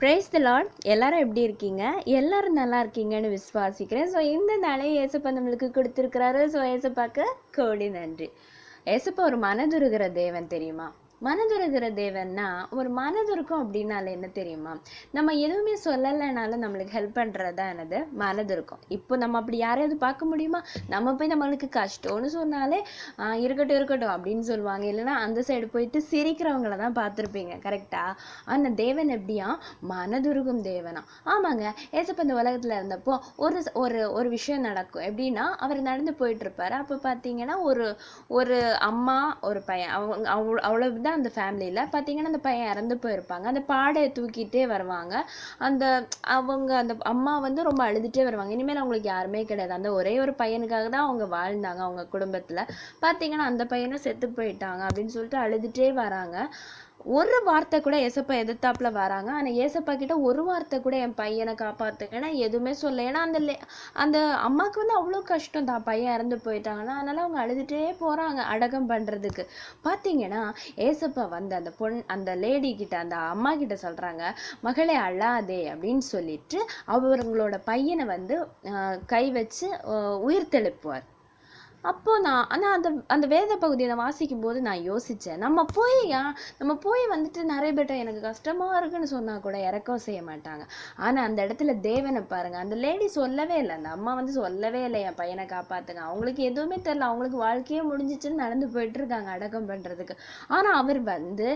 Praise the Lord. எல்லாரும் எப்படி இருக்கீங்க? எல்லாரும் நல்லா இருக்கீங்கன்னு விசுவாசிக்கிறேன். ஸோ இந்த நாளே ஏசப்பா நம்மளுக்கு கொடுத்துருக்கிறாரு. ஸோ ஏசப்பாக்கு கோடி நன்றி. ஏசப்பா ஒரு மனதுருகிற தேவன் தெரியுமா? மனதுருகிற தேவன்னா ஒரு மனதுருக்கம் அப்படின்னால என்ன தெரியுமா? நம்ம எதுவுமே சொல்லலைனாலும் நம்மளுக்கு ஹெல்ப் பண்ணுறதா என்னது மனதுருக்கம். இப்போ நம்ம அப்படி யாரையாவது பார்க்க முடியுமா? நம்ம போய் நம்மளுக்கு கஷ்டம்னு சொன்னாலே இருக்கட்டும் இருக்கட்டும் அப்படின்னு சொல்லுவாங்க. இல்லைன்னா அந்த சைடு போயிட்டு சிரிக்கிறவங்கள தான் பார்த்துருப்பீங்க. கரெக்டா? ஆனால் தேவன் எப்படியா? மனதுருகும் தேவனா. ஆமாங்க. ஏசப்பா இந்த உலகத்தில் இருந்தப்போ ஒரு ஒரு ஒரு விஷயம் நடக்கும். எப்படின்னா அவர் நடந்து போயிட்டு இருப்பாரு. அப்போ பார்த்தீங்கன்னா ஒரு ஒரு அம்மா ஒரு பையன் அவ்வளவுதான் அந்த ஃபேமிலியில் பார்த்தீங்கன்னா அந்த பையன் இறந்து போயிருப்பாங்க. அந்த பாடையை தூக்கிட்டே வருவாங்க. அந்த அம்மா வந்து ரொம்ப அழுதுகிட்டே வருவாங்க. இனிமேல் அவங்களுக்கு யாருமே கிடையாது. அந்த ஒரே ஒரு பையனுக்காக தான் அவங்க வாழ்ந்தாங்க. அவங்க குடும்பத்தில் பார்த்தீங்கன்னா அந்த பையனும் செத்து போயிட்டாங்க அப்படின்னு சொல்லிட்டு அழுதுகிட்டே வராங்க. ஒரு வார்த்தை கூட ஏசப்பா எதிர்த்தாப்புல வராங்க. ஆனால் ஏசப்பா கிட்ட ஒரு வார்த்தை கூட என் பையனை காப்பாத்துங்கன்னா எதுவுமே சொல்ல. ஏன்னா அந்த அம்மாவுக்கு வந்து அவ்வளோ கஷ்டம் தான், பையன் இறந்து போயிட்டாங்கன்னா. அதனால அவங்க அழுதுகிட்டே போறாங்க அடக்கம் பண்றதுக்கு. பார்த்தீங்கன்னா ஏசப்பா வந்து அந்த லேடி கிட்ட, அந்த அம்மா கிட்ட சொல்றாங்க, மகளே அழாதே அப்படின்னு சொல்லிட்டு அவங்களோட பையனை வந்து கை வச்சு உயிர் தெளிப்புவார். அப்போ ஆனால் அந்த வேத பகுதியை நான் வாசிக்கும் போது நான் யோசித்தேன், நம்ம போய் வந்துட்டு நிறைய பேர்ட்ட எனக்கு கஷ்டமாக இருக்குன்னு சொன்னால் கூட இறக்கம் செய்ய மாட்டாங்க. ஆனால் அந்த இடத்துல தேவனை பாருங்க. அந்த லேடி சொல்லவே இல்லை, அந்த அம்மா வந்து சொல்லவே இல்லை என் பையனை காப்பாற்றுங்க. அவங்களுக்கு எதுவுமே தெரியல, அவங்களுக்கு வாழ்க்கையே முடிஞ்சிச்சுன்னு நடந்து போயிட்டு இருக்காங்க அடக்கம் பண்ணுறதுக்கு. ஆனால் அவர் வந்து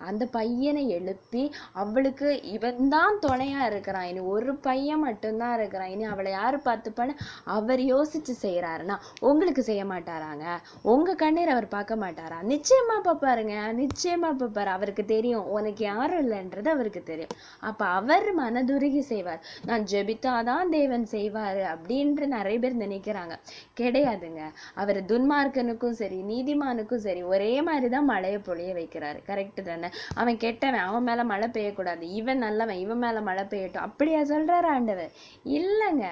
அந்த பையனை எழுப்பி அவளுக்கு இவன் தான் துணையா இருக்கிறான், இனி ஒரு பையன் மட்டும்தான் இருக்கிறான், இனி அவளை யாரு பார்த்துப்பான்னு அவர் யோசிச்சு செய்யறாருன்னா உங்களுக்கு செய்ய மாட்டாராங்க? உங்க கண்ணீர் அவர் பார்க்க மாட்டாரா? நிச்சயமா பார்ப்பாருங்க, நிச்சயமா பார்ப்பாரு. அவருக்கு தெரியும் உனக்கு யாரும் இல்லைன்றது அவருக்கு தெரியும். அப்ப அவர் மனதுருகி செய்வார். நான் ஜெபித்தாதான் தேவன் செய்வாரு அப்படின்ற நிறைய பேர் நினைக்கிறாங்க. கிடையாதுங்க. அவர் துன்மார்க்கனுக்கும் சரி நீதிமானுக்கும் சரி ஒரே மாதிரிதான் மழையை பொழிய வைக்கிறாரு. கரெக்ட் தானே? அவன் கெட்டவன், அவன் மேல மழை பெய்யக்கூடாது, இவன் நல்லவன், இவன் மேல மழை பெய்யட்டும் அப்படியா சொல்றாரு ஆண்டவர்? இல்லைங்க.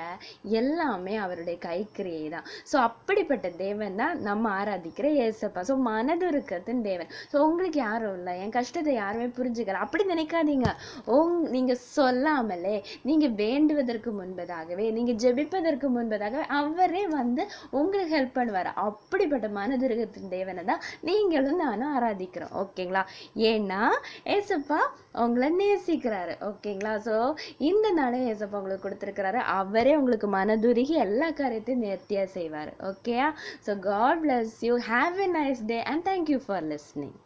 எல்லாமே அவருடைய கைக்கிரியை தான். ஸோ அப்படிப்பட்ட தேவன் தான் நம்ம ஆராதிக்கிற ஏசப்பா. ஸோ மனதுருக்கத்தின் தேவன். ஸோ உங்களுக்கு யாரும் இல்லை, என் கஷ்டத்தை யாருமே புரிஞ்சுக்கல அப்படி நினைக்காதீங்க. நீங்க சொல்லாமலே, நீங்க வேண்டுவதற்கு முன்பதாகவே, நீங்க ஜெபிப்பதற்கு முன்பதாகவே அவரே வந்து உங்களுக்கு ஹெல்ப் பண்ணுவார். அப்படிப்பட்ட மனதுருக்கத்தின் தேவனை தான் நீங்களும் நானும் ஆராதிக்கிறோம். ஓகேங்களா? ஏன்னா ஏசப்பா உங்களை நேசிக்கிறாரு. ஓகேங்களா? ஸோ இந்த நாளே ஏசப்பா உங்களுக்கு கொடுத்துருக்கிறாரு. அவரே உங்களுக்கு மனதுருகி எல்லா காரியத்தையும் நேர்த்தியா செய்வார். ஓகேயா? So God bless you. Have a nice day and thank you for listening.